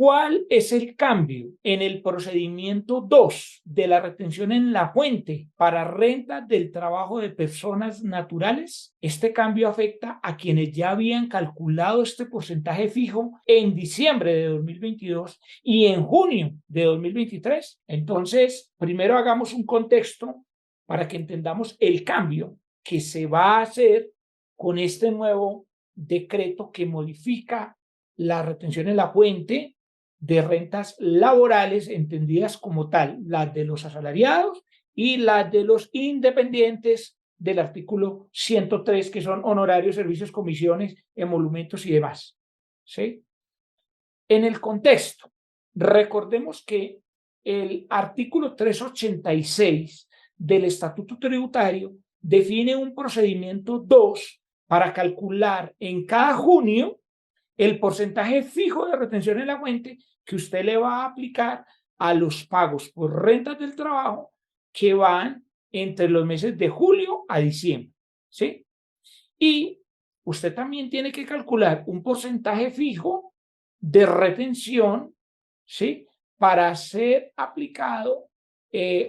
¿Cuál es el cambio en el procedimiento 2 de la retención en la fuente para renta del trabajo de personas naturales? Este cambio afecta a quienes ya habían calculado este porcentaje fijo en diciembre de 2022 y en junio de 2023. Entonces, primero hagamos un contexto para que entendamos el cambio que se va a hacer con este nuevo decreto que modifica la retención en la fuente de rentas laborales entendidas como tal, las de los asalariados y las de los independientes del artículo 103, que son honorarios, servicios, comisiones, emolumentos y demás. ¿Sí? En el contexto, recordemos que el artículo 386 del Estatuto Tributario define un procedimiento 2 para calcular en cada junio el porcentaje fijo de retención en la fuente que usted le va a aplicar a los pagos por rentas del trabajo que van entre los meses de julio a diciembre, ¿sí? Y usted también tiene que calcular un porcentaje fijo de retención, ¿sí? Para ser aplicado,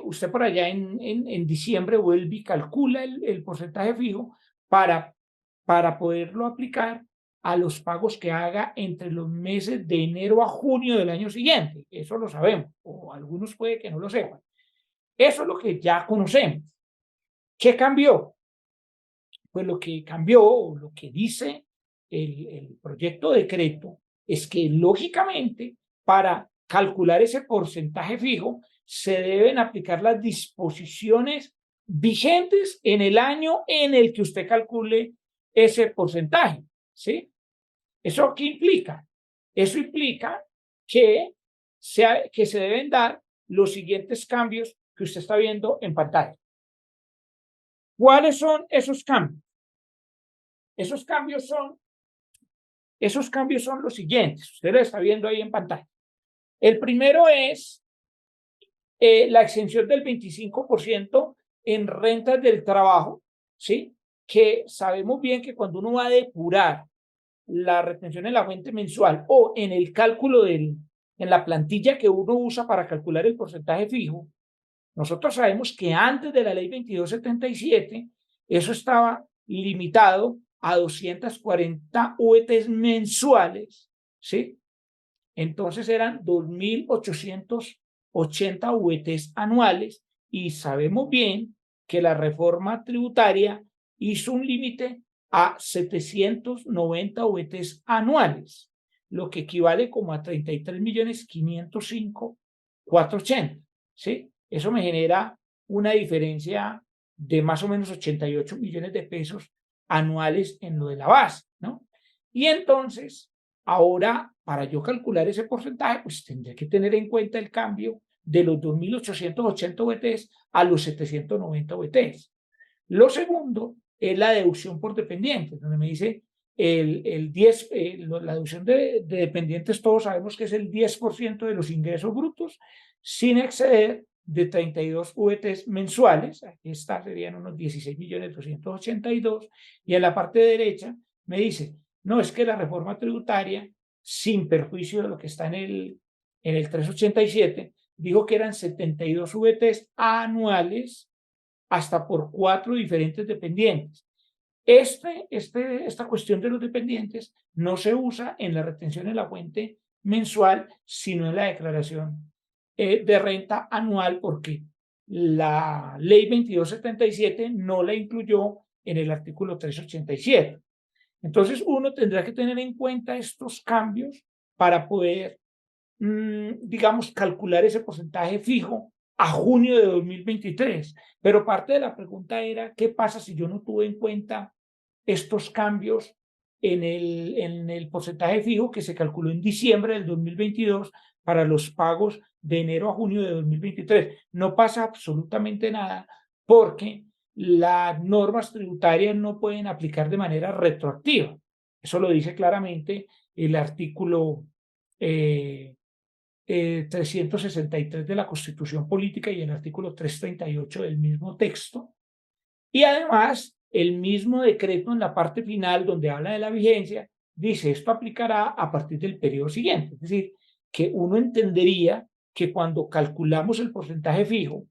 usted por allá en diciembre vuelve y calcula el porcentaje fijo para poderlo aplicar a los pagos que haga entre los meses de enero a junio del año siguiente. Eso lo sabemos, o algunos puede que no lo sepan. Eso es lo que ya conocemos. ¿Qué cambió? Pues lo que cambió, o lo que dice el proyecto de decreto, es que lógicamente para calcular ese porcentaje fijo se deben aplicar las disposiciones vigentes en el año en el que usted calcule ese porcentaje, ¿sí? ¿Eso qué implica? Eso implica que se deben dar los siguientes cambios que usted está viendo en pantalla. ¿Cuáles son esos cambios? Esos cambios son los siguientes. Usted lo está viendo ahí en pantalla. El primero es la exención del 25% en rentas del trabajo, ¿sí? Que sabemos bien que cuando uno va a depurar la retención en la fuente mensual o en el cálculo en la plantilla que uno usa para calcular el porcentaje fijo, nosotros sabemos que antes de la ley 2277, eso estaba limitado a 240 UETs mensuales, ¿sí? Entonces eran 2.880 UETs anuales y sabemos bien que la reforma tributaria hizo un límite a 790 UETs anuales, lo que equivale como a 33.505.480, ¿sí? Eso me genera una diferencia de más o menos 88 millones de pesos anuales en lo de la base, ¿no? Y entonces, ahora, para yo calcular ese porcentaje, pues tendré que tener en cuenta el cambio de los 2.880 VTs a los 790 VTs. Lo segundo es la deducción por dependientes, donde me dice el 10, la deducción de dependientes, todos sabemos que es el 10% de los ingresos brutos, sin exceder de 32 VTs mensuales. Aquí está, serían unos 16.282.000, y en la parte derecha me dice, no, es que la reforma tributaria, sin perjuicio de lo que está en el 387, dijo que eran 72 VTs anuales hasta por 4 diferentes dependientes. Esta cuestión de los dependientes no se usa en la retención en la fuente mensual, sino en la declaración de renta anual, porque la ley 2277 no la incluyó en el artículo 387. Entonces, uno tendrá que tener en cuenta estos cambios para poder, digamos, calcular ese porcentaje fijo a junio de 2023. Pero parte de la pregunta era, ¿qué pasa si yo no tuve en cuenta estos cambios en el porcentaje fijo que se calculó en diciembre del 2022 para los pagos de enero a junio de 2023? No pasa absolutamente nada, porque las normas tributarias no pueden aplicar de manera retroactiva. Eso lo dice claramente el artículo 363 de la Constitución Política y el artículo 338 del mismo texto. Y además, el mismo decreto en la parte final, donde habla de la vigencia, dice esto aplicará a partir del periodo siguiente. Es decir, que uno entendería que cuando calculamos el porcentaje fijo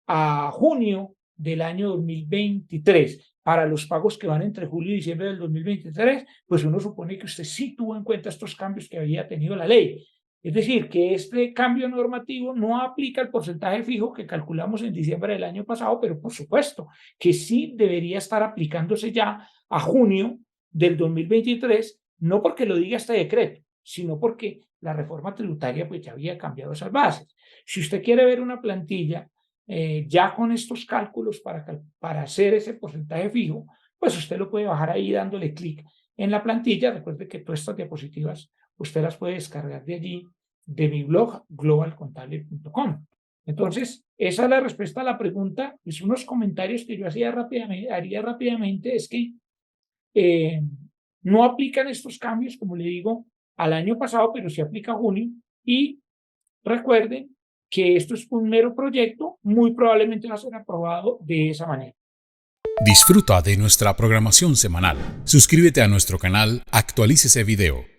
a junio del año 2023 para los pagos que van entre julio y diciembre del 2023, pues uno supone que usted sí tuvo en cuenta estos cambios que había tenido la ley. Es decir, que este cambio normativo no aplica el porcentaje fijo que calculamos en diciembre del año pasado, pero por supuesto que sí debería estar aplicándose ya a junio del 2023, no porque lo diga este decreto, sino porque la reforma tributaria pues ya había cambiado esas bases. Si usted quiere ver una plantilla ya con estos cálculos para hacer ese porcentaje fijo, pues usted lo puede bajar ahí dándole clic en la plantilla. Recuerde que todas estas diapositivas usted las puede descargar de allí, de mi blog globalcontable.com. Entonces, esa es la respuesta a la pregunta. Pues unos comentarios que yo haría rápidamente es que no aplican estos cambios, como le digo, al año pasado, pero sí aplica a junio. Y recuerden que esto es un mero proyecto, muy probablemente va a ser aprobado de esa manera. Disfruta de nuestra programación semanal. Suscríbete a nuestro canal, actualícese video